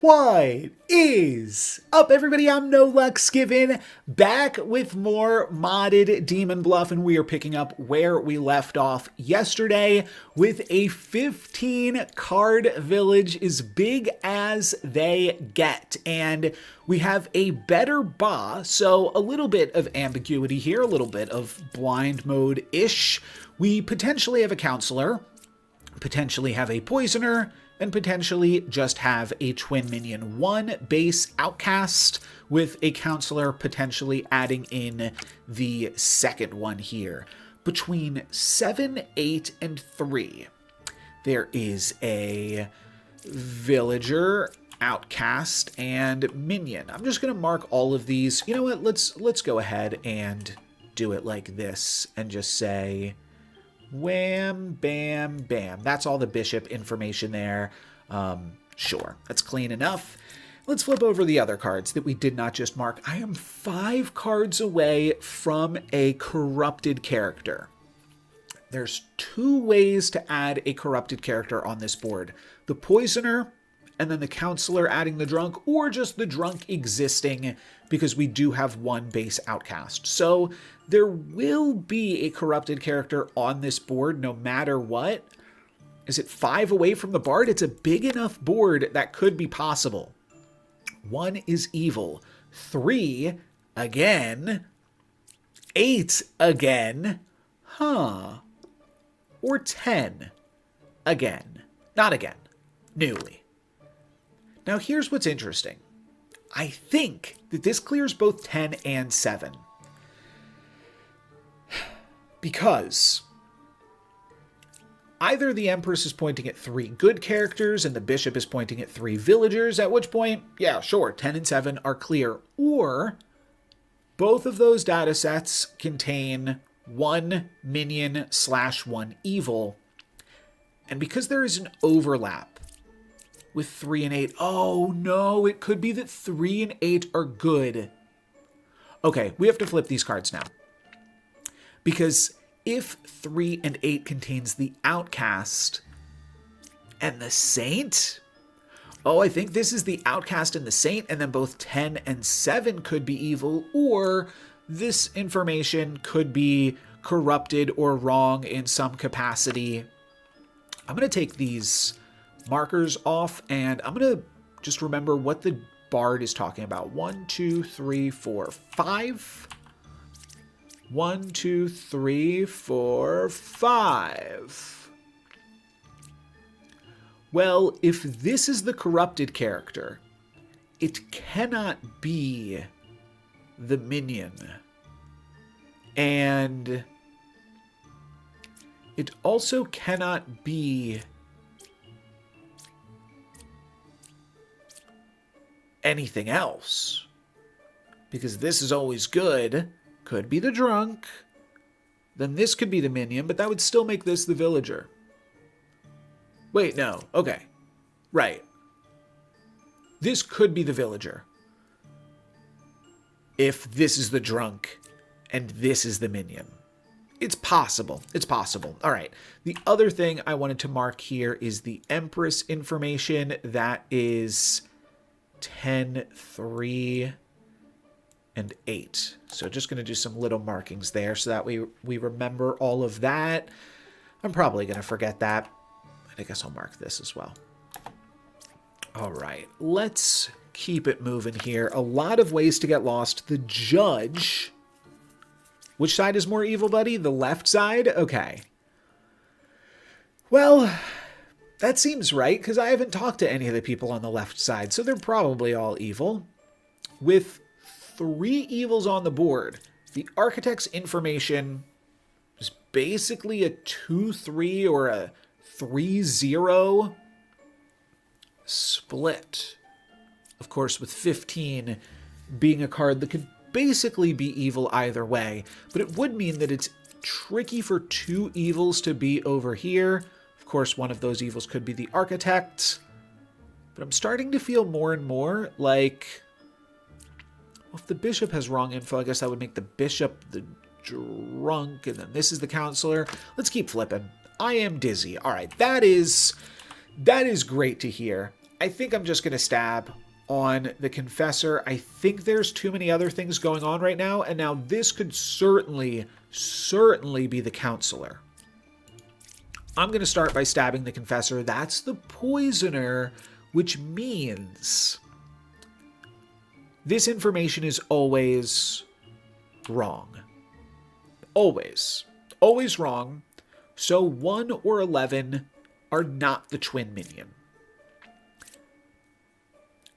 What is up, everybody? I'm No Luck Given, back with more modded Demon Bluff, and we are picking up where we left off yesterday with a 15 card village, as big as they get. And we have a better boss, so a little bit of ambiguity here, a little bit of blind mode-ish. We potentially have a counselor, potentially have a poisoner, and potentially just have a twin minion. One base outcast with a counselor, potentially adding in the second one here. Between 7, 8, and 3, there is a villager, outcast, and minion. I'm just going to mark all of these. You know what? Let's go ahead and do it like this and just say wham, bam, bam. That's all the bishop information there. Sure, that's clean enough. Let's flip over the other cards that we did not just mark. I am 5 cards away from a corrupted character. There's 2 ways to add a corrupted character on this board. The poisoner, and then the counselor adding the drunk, or just the drunk existing, because we do have one base outcast. So there will be a corrupted character on this board no matter what. Is it 5 away from the bard? It's a big enough board that could be possible. 1 is evil. 3 again. 8 again. Or 10 again. Not again. Newly. Now here's what's interesting. I think that this clears both 10 and 7. Because either the Empress is pointing at 3 good characters and the Bishop is pointing at 3 villagers, at which point, yeah, sure, 10 and 7 are clear. Or both of those data sets contain 1 minion / 1 evil. And because there is an overlap with 3 and 8, oh no, it could be that 3 and 8 are good. Okay, we have to flip these cards now. Because if 3 and 8 contains the outcast and the saint, oh, I think this is the outcast and the saint, and then both 10 and 7 could be evil, or this information could be corrupted or wrong in some capacity. I'm going to take these markers off, and I'm going to just remember what the bard is talking about. 1, 2, 3, 4, 5. 1, 2, 3, 4, 5. Well, if this is the corrupted character, it cannot be the minion. And it also cannot be anything else. Because this is always good. Could be the drunk, then this could be the minion, but that would still make this the villager. Wait, no. Okay. Right. This could be the villager. If this is the drunk and this is the minion. It's possible. It's possible. All right. The other thing I wanted to mark here is the Empress information. That is 10, 3, and 8. So just going to do some little markings there so that we remember all of that. I'm probably going to forget that. I guess I'll mark this as well. All right, let's keep it moving here. A lot of ways to get lost. The judge. Which side is more evil, buddy? The left side? Okay. Well, that seems right, because I haven't talked to any of the people on the left side, so they're probably all evil. With 3 evils on the board, the architect's information is basically a 2-3 or a 3-0 split. Of course, with 15 being a card that could basically be evil either way, but it would mean that it's tricky for 2 evils to be over here. Of course, one of those evils could be the architect, but I'm starting to feel more and more like, well, if the bishop has wrong info, I guess that would make the bishop the drunk, and then this is the counselor. Let's keep flipping. I am dizzy. All right, that is great to hear. I think I'm just going to stab on the confessor. I think there's too many other things going on right now, and now this could certainly be the counselor. I'm going to start by stabbing the confessor. That's the poisoner, which means this information is always wrong. Always. Always wrong. So 1 or 11 are not the twin minion.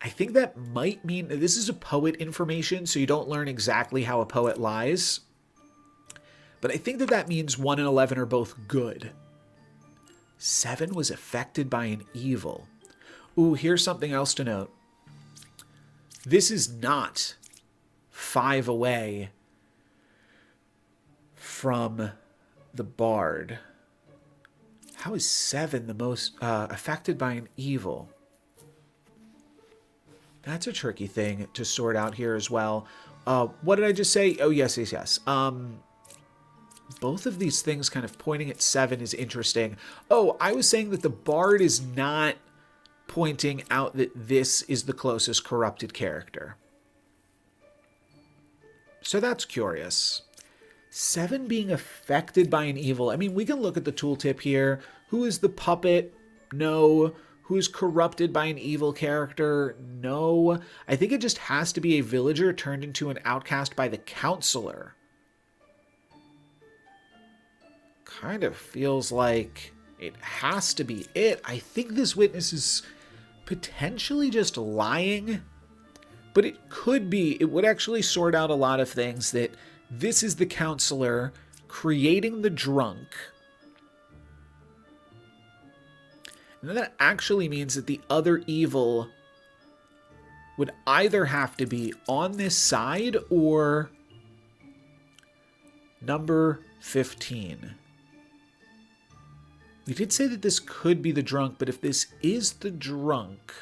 I think that might mean this is a poet information, so you don't learn exactly how a poet lies. But I think that means 1 and 11 are both good. 7 was affected by an evil. Ooh, here's something else to note. This is not 5 away from the bard. How is 7 the most affected by an evil? That's a tricky thing to sort out here as well. What did I just say? Oh, yes. Both of these things kind of pointing at 7 is interesting. Oh, I was saying that the bard is not pointing out that this is the closest corrupted character. So that's curious. 7 being affected by an evil. I mean, we can look at the tooltip here. Who is the puppet? No. Who's corrupted by an evil character? No. I think it just has to be a villager turned into an outcast by the counselor. Kind of feels like it has to be it. I think this witness is potentially just lying, but it could be. It would actually sort out a lot of things that this is the counselor creating the drunk. And that actually means that the other evil would either have to be on this side or number 15. We did say that this could be the drunk, but if this is the drunk,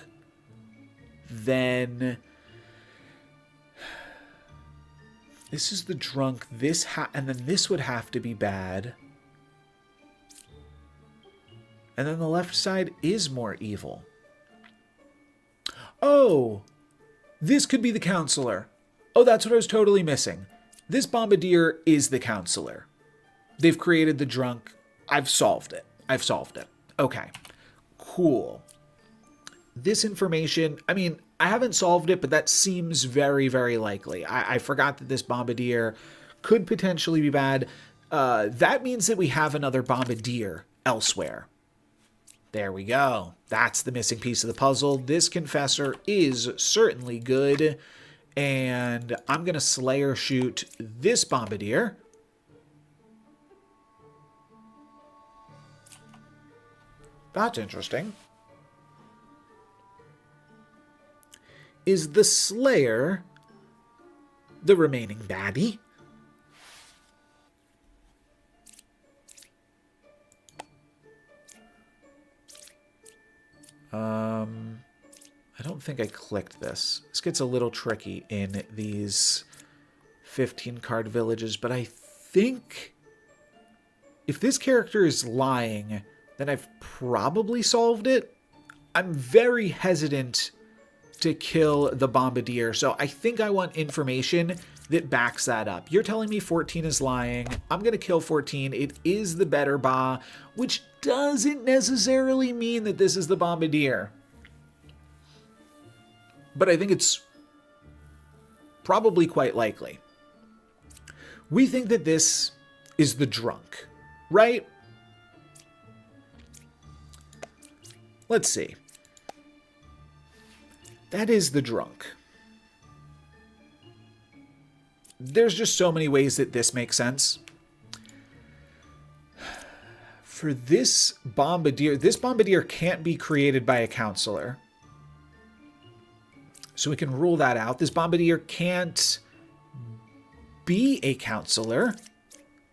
then this is the drunk, and then this would have to be bad. And then the left side is more evil. Oh, this could be the counselor. Oh, that's what I was totally missing. This bombardier is the counselor. They've created the drunk. I've solved it. Okay, cool. This information, I mean, I haven't solved it, but that seems very, very likely. I forgot that this bombardier could potentially be bad. That means that we have another bombardier elsewhere. There we go. That's the missing piece of the puzzle. This confessor is certainly good. And I'm going to Slayer shoot this bombardier. That's interesting. Is the Slayer the remaining baddie? I don't think I clicked this. This gets a little tricky in these 15 card villages, but I think if this character is lying, then I've probably solved it. I'm very hesitant to kill the bombardier, so I think I want information that backs that up. You're telling me 14 is lying. I'm going to kill 14. It is the better ba, which doesn't necessarily mean that this is the bombardier. But I think it's probably quite likely. We think that this is the drunk, right? Let's see. That is the drunk. There's just so many ways that this makes sense. For this bombardier can't be created by a counselor. So we can rule that out. This bombardier can't be a counselor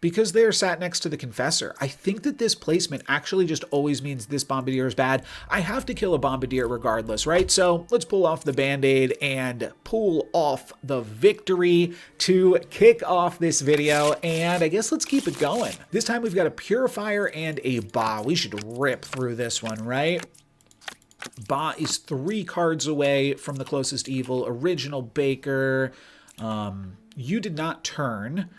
because they are sat next to the confessor. I think that this placement actually just always means this bombardier is bad. I have to kill a bombardier regardless, right? So let's pull off the band-aid and pull off the victory to kick off this video. And I guess let's keep it going. This time we've got a purifier and a ba. We should rip through this one, right? Ba is 3 cards away from the closest evil. Original Baker. You did not turn,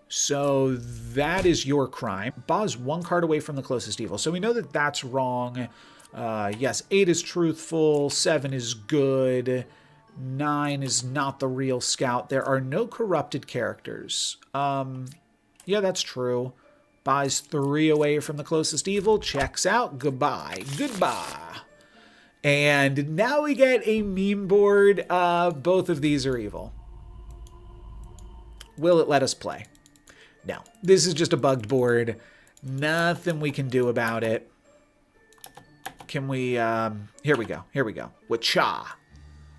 so that is your crime. Ba is 1 card away from the closest evil, so we know that that's wrong. Yes, 8 is truthful. 7 is good. 9 is not the real scout. There are no corrupted characters. Yeah, that's true. Ba is 3 away from the closest evil. Checks out. Goodbye. Goodbye. And now we get a meme board. Both of these are evil. Will it let us play? No. This is just a bugged board. Nothing we can do about it. Can we... here we go. Here we go. Wacha.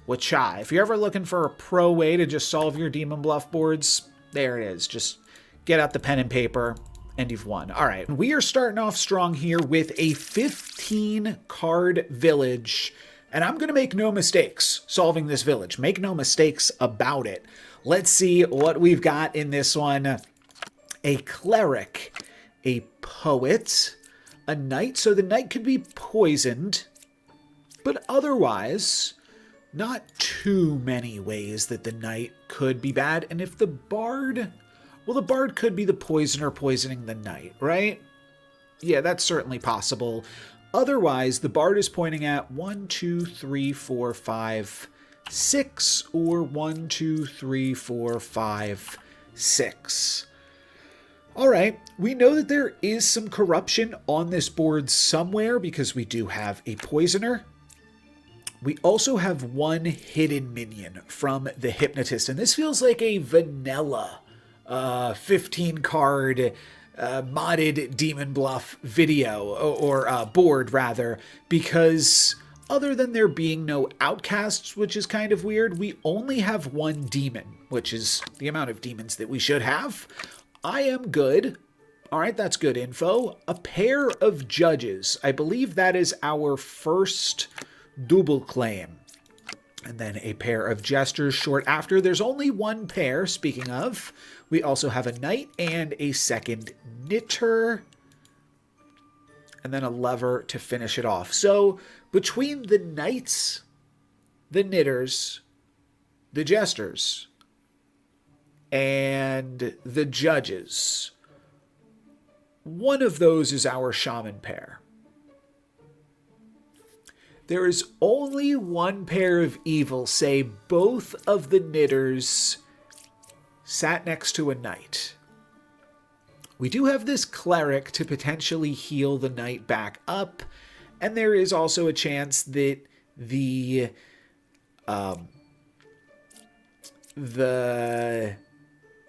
Wacha. If you're ever looking for a pro way to just solve your Demon Bluff boards, there it is. Just get out the pen and paper, and you've won. All right. We are starting off strong here with a 15-card village, and I'm going to make no mistakes solving this village. Make no mistakes about it. Let's see what we've got in this one. A cleric, a poet, a knight. So the knight could be poisoned, but otherwise... not too many ways that the knight could be bad. And if the bard... well, the bard could be the poisoner poisoning the knight, right? Yeah, that's certainly possible. Otherwise, the bard is pointing at 1, 2, 3, 4, 5, 6, or 1, 2, 3, 4, 5, 6. All right, we know that there is some corruption on this board somewhere because we do have a poisoner. We also have 1 hidden minion from the Hypnotist, and this feels like a vanilla 15-card modded Demon Bluff video, or board, rather, because other than there being no outcasts, which is kind of weird, we only have 1 demon, which is the amount of demons that we should have. I am good. All right, that's good info. A pair of judges. I believe that is our first... double claim. And then a pair of jesters short after. There's only 1 pair, speaking of. We also have a knight and a second knitter. And then a lover to finish it off. So between the knights, the knitters, the jesters, and the judges, one of those is our shaman pair. There is only 1 pair of evil, say both of the knitters sat next to a knight. We do have this cleric to potentially heal the knight back up, and there is also a chance that the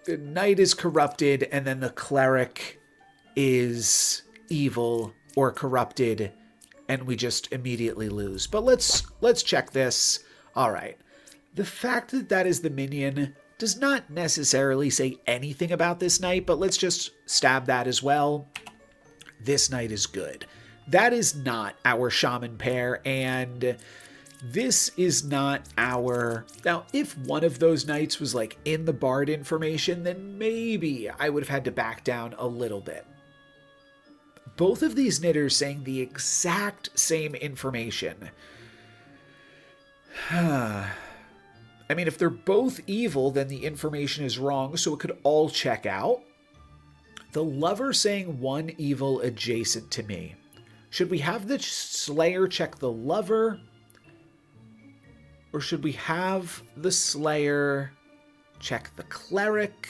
knight is corrupted and then the cleric is evil or corrupted, and we just immediately lose. But let's check this. All right. The fact that that is the minion does not necessarily say anything about this knight, but let's just stab that as well. This knight is good. That is not our shaman pair, and this is not our... Now, if one of those knights was like in the bard information, then maybe I would have had to back down a little bit. Both of these knitters saying the exact same information. I mean, if they're both evil, then the information is wrong, so it could all check out. The lover saying 1 evil adjacent to me. Should we have the slayer check the lover? Or should we have the slayer check the cleric?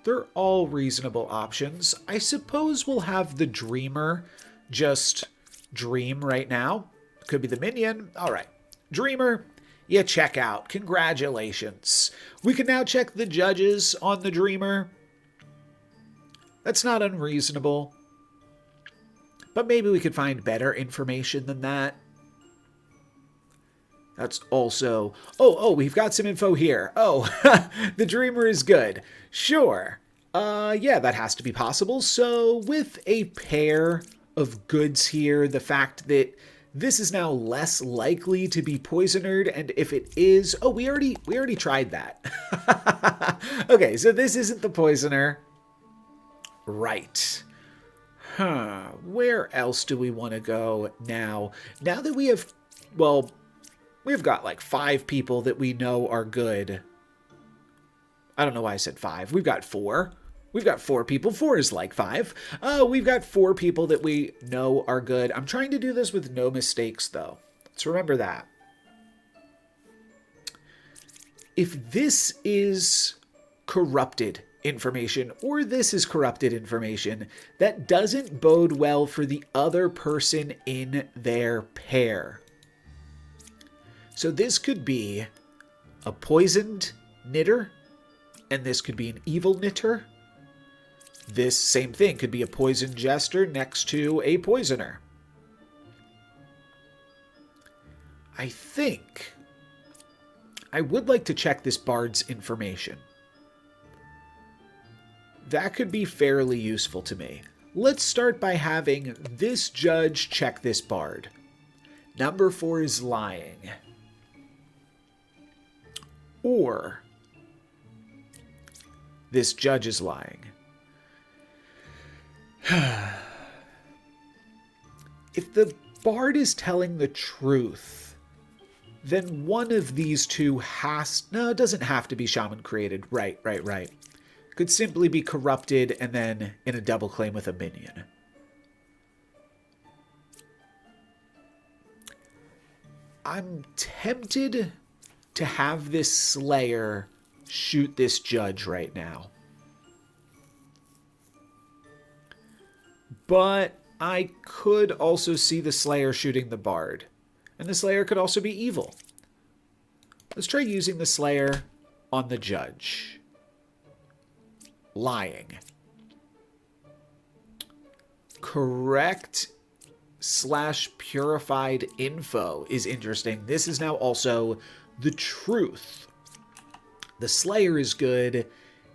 They're all reasonable options. I suppose we'll have the dreamer just dream right now. Could be the minion. All right. Dreamer, you check out. Congratulations. We can now check the judges on the dreamer. That's not unreasonable. But maybe we could find better information than that. That's also... Oh, we've got some info here. Oh, the dreamer is good. Sure. Yeah, that has to be possible. So with a pair of goods here, the fact that this is now less likely to be poisonered, and if it is... Oh, we already tried that. Okay, so this isn't the poisoner. Right. Where else do we want to go now? Now that we have, well, we've got like 5 people that we know are good. I don't know why I said 5. We've got 4. We've got 4 people. 4 is like 5. We've got 4 people that we know are good. I'm trying to do this with no mistakes, though. Let's remember that. If this is corrupted information or this is corrupted information, that doesn't bode well for the other person in their pair. So this could be a poisoned knitter, and this could be an evil knitter. This same thing could be a poisoned jester next to a poisoner. I think I would like to check this bard's information. That could be fairly useful to me. Let's start by having this judge check this bard. Number 4 is lying. Or this judge is lying. If the bard is telling the truth, then one of these two no, it doesn't have to be shaman created. Right. Could simply be corrupted and then in a double claim with a minion. I'm tempted to have this Slayer shoot this judge right now. But I could also see the Slayer shooting the bard. And the Slayer could also be evil. Let's try using the Slayer on the judge. Lying. Correct / purified info is interesting. This is now also the truth. The Slayer is good.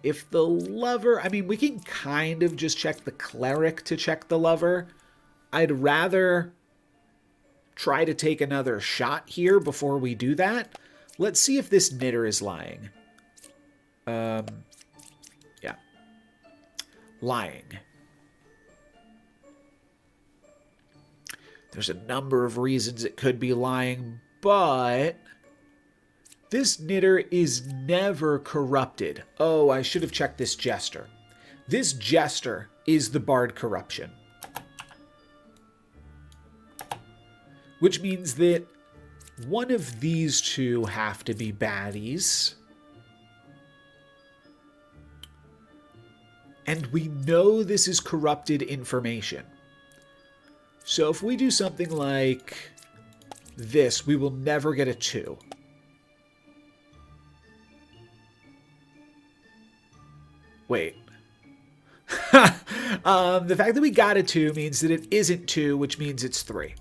If the lover, I mean, we can kind of just check the cleric to check the lover. I'd rather try to take another shot here before we do that. Let's see if this knitter is lying. Yeah. Lying. There's a number of reasons it could be lying, but this knitter is never corrupted. Oh, I should have checked this jester. This jester is the bard corruption. Which means that one of these two have to be baddies. And we know this is corrupted information. So if we do something like this, we will never get a 2. Wait. The fact that we got a 2 means that it isn't 2, which means it's 3.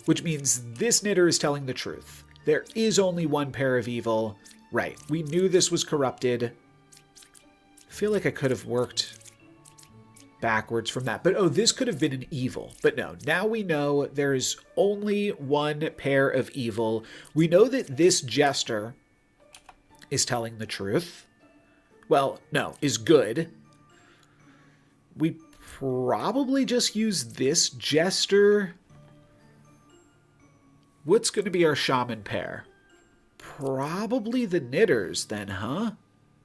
Which means this knitter is telling the truth. There is only one pair of evil. Right. We knew this was corrupted. I feel like I could have worked backwards from that. But oh, this could have been an evil. But no, now we know there is only one pair of evil. We know that this jester is telling the truth. Well, no, is good. We probably just use this jester. What's going to be our shaman pair? Probably the knitters then, huh?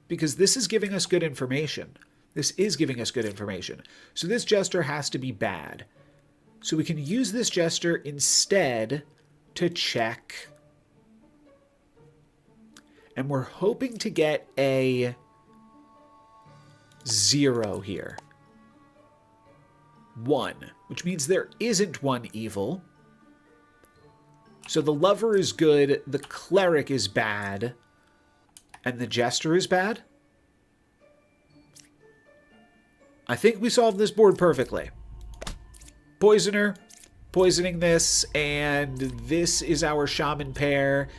Because this is giving us good information. This is giving us good information. So this jester has to be bad. So we can use this jester instead to check. And we're hoping to get a 0 here. 1, which means there isn't one evil. So the lover is good, the cleric is bad, and the jester is bad? I think we solved this board perfectly. Poisoner, poisoning this, and this is our shaman pair,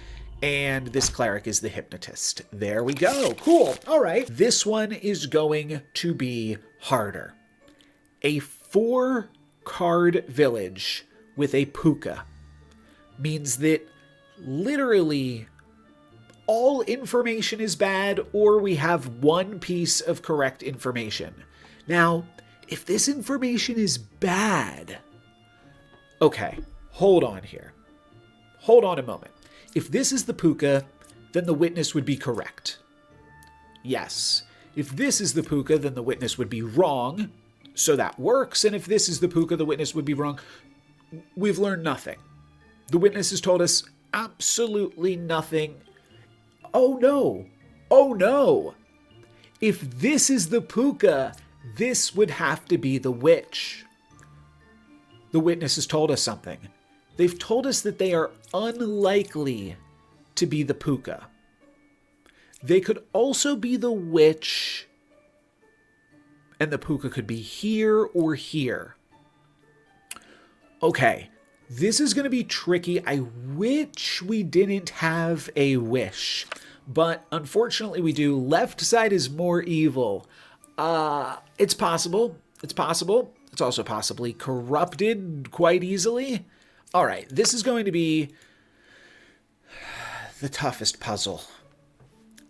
and this cleric is the hypnotist. There we go. Cool. All right. This one is going to be harder. A 4-card village with a Puka means that literally all information is bad, or we have one piece of correct information. Now, If this information is bad... Okay, hold on here. Hold on a moment. If this is the Puka, then the witness would be correct. Yes. If this is the Puka, then the witness would be wrong. So that works. And if this is the Puka, the witness would be wrong. We've learned nothing. The witness has told us absolutely nothing. Oh no. Oh no. If this is the Puka, this would have to be the witch. The witness has told us something. They've told us that they are unlikely to be the Puka. They could also be the witch, and the Puka could be here or here. Okay, this is going to be tricky. I wish we didn't have a wish, but unfortunately we do. Left side is more evil. It's possible. It's possible. It's also possibly corrupted quite easily. All right, this is going to be the toughest puzzle.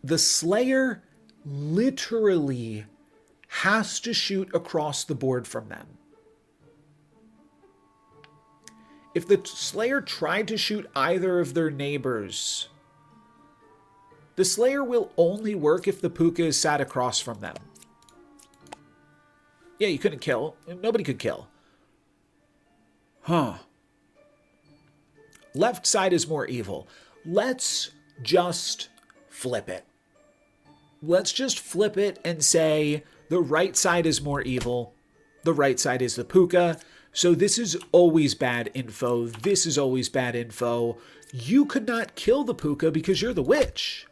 The Slayer literally has to shoot across the board from them. If the Slayer tried to shoot either of their neighbors, the Slayer will only work if the Puka is sat across from them. Yeah, you couldn't kill. Nobody could kill. Huh. Left side is more evil. Let's just flip it. Let's just flip it and say the right side is more evil. The right side is the Puka. So this is always bad info. This is always bad info. You could not kill the Puka because you're the witch.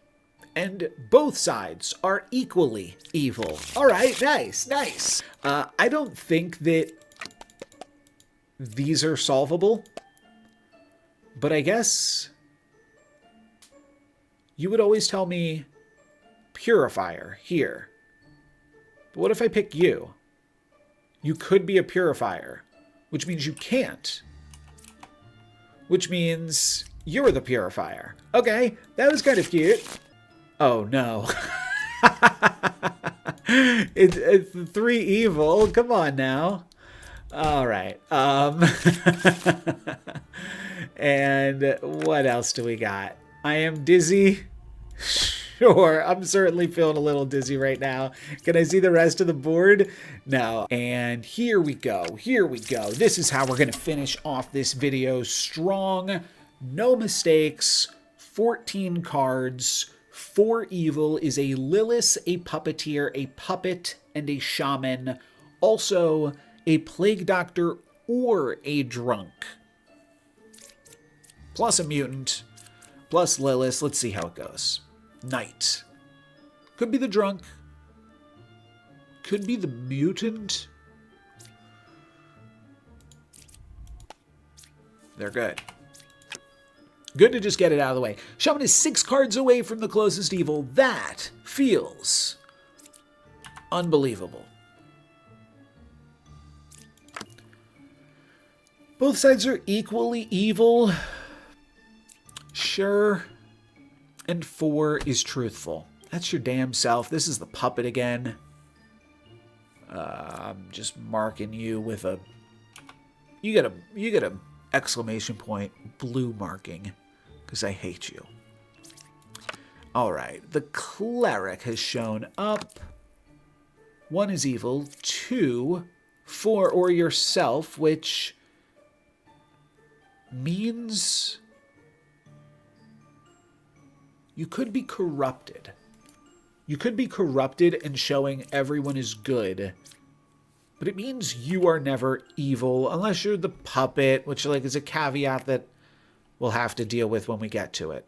And both sides are equally evil. All right, nice, nice. I don't think that these are solvable. But I guess you would always tell me purifier here. But what if I pick you? You could be a purifier, which means you can't. Which means you're the purifier. Okay, that was kind of cute. Oh no. It's the three evil. Come on now. All right. And what else do we got? I am dizzy. Sure, I'm certainly feeling a little dizzy right now. Can I see the rest of the board? No. And here we go. Here we go. This is how we're going to finish off this video strong. No mistakes. 14 cards. 4 evil is a Lilis, a puppeteer, a puppet, and a shaman. Also, a plague doctor or a drunk. Plus a mutant. Plus Lilis. Let's see how it goes. Knight. Could be the drunk. Could be the mutant. They're good. Good to just get it out of the way. Shaman is 6 cards away from the closest evil. That feels unbelievable. Both sides are equally evil. Sure. And 4 is truthful. That's your damn self. This is the puppet again. I'm just marking you with a... You get a exclamation point blue marking because I hate you. All right. The cleric has shown up. 1 is evil. 2, 4, or yourself, which means you could be corrupted. You could be corrupted and showing everyone is good. But it means you are never evil unless you're the puppet, which like is a caveat that we'll have to deal with when we get to it.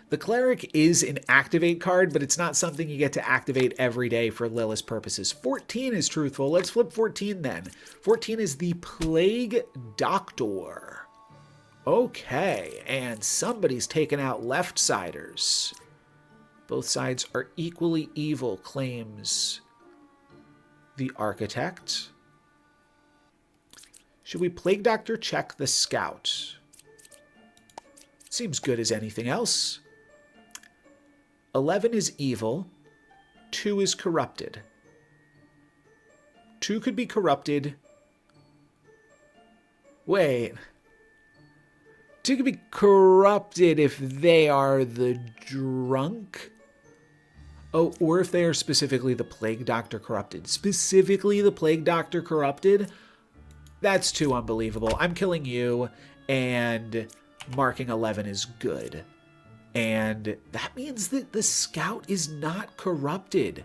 The cleric is an activate card, but it's not something you get to activate every day for Lilis purposes. 14 is truthful. Let's flip 14 then. 14 is the plague doctor. Okay, and somebody's taken out left-siders. Both sides are equally evil, claims the architect. Should we plague doctor check the scout? Seems good as anything else. 11 is evil. 2 is corrupted. 2 could be corrupted. Wait. 2 could be corrupted if they are the drunk. Oh, or if they are specifically the Plague Doctor corrupted. Specifically the Plague Doctor corrupted? That's too unbelievable. I'm killing you, and marking 11 is good. And that means that the Scout is not corrupted.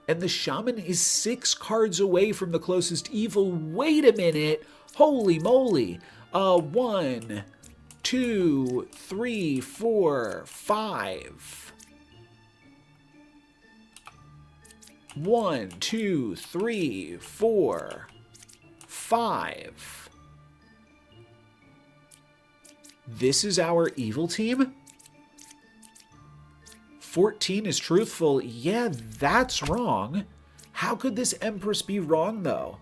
And the Shaman is 6 cards away from the closest evil. Wait a minute. Holy moly. 1, 2, 3, 4, 5. 1, 2, 3, 4, 5. This is our evil team? 14 is truthful. Yeah, that's wrong. How could this Empress be wrong, though?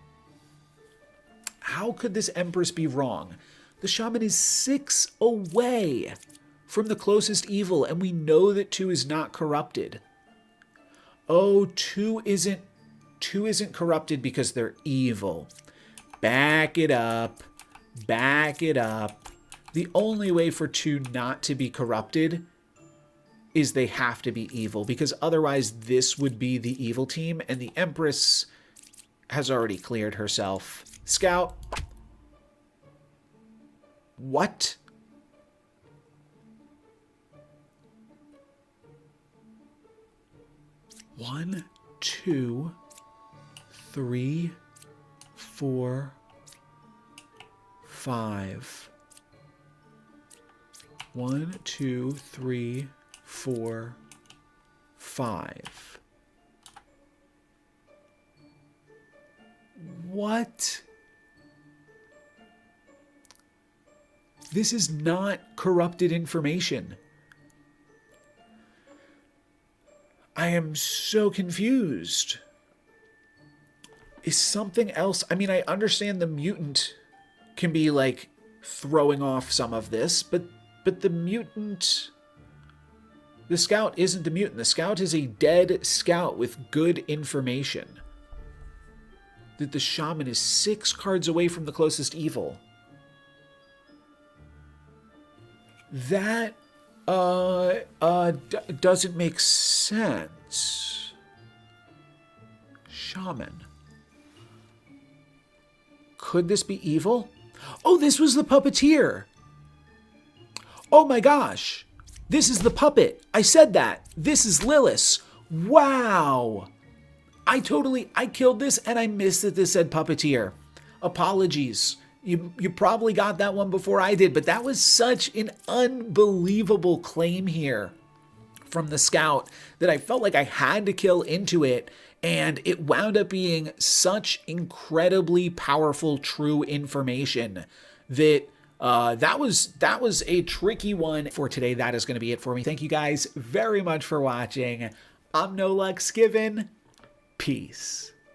How could this Empress be wrong? The Shaman is 6 away from the closest evil, and we know that 2 is not corrupted. Oh, 2 isn't corrupted because they're evil. Back it up. Back it up. The only way for 2 not to be corrupted is they have to be evil, because otherwise this would be the evil team, and the Empress has already cleared herself. Scout. What? One, 2, 3, 4, 5. 1, 2, 3, 4, 5. What? This is not corrupted information. I am so confused. Is something else? I mean, I understand the mutant can be like throwing off some of this, but the mutant, the Scout isn't the mutant. The Scout is a dead Scout with good information. That the Shaman is 6 cards away from the closest evil. That doesn't make sense. Shaman. Could this be evil? Oh, this was the puppeteer. Oh my gosh. This is the puppet. I said that. This is Lilis. Wow. I killed this and I missed that this said puppeteer. Apologies. You probably got that one before I did, but that was such an unbelievable claim here from the Scout that I felt like I had to kill into it, and it wound up being such incredibly powerful, true information that that was a tricky one. For today, that is going to be it for me. Thank you guys very much for watching. I'm No Luck Skiven. Peace.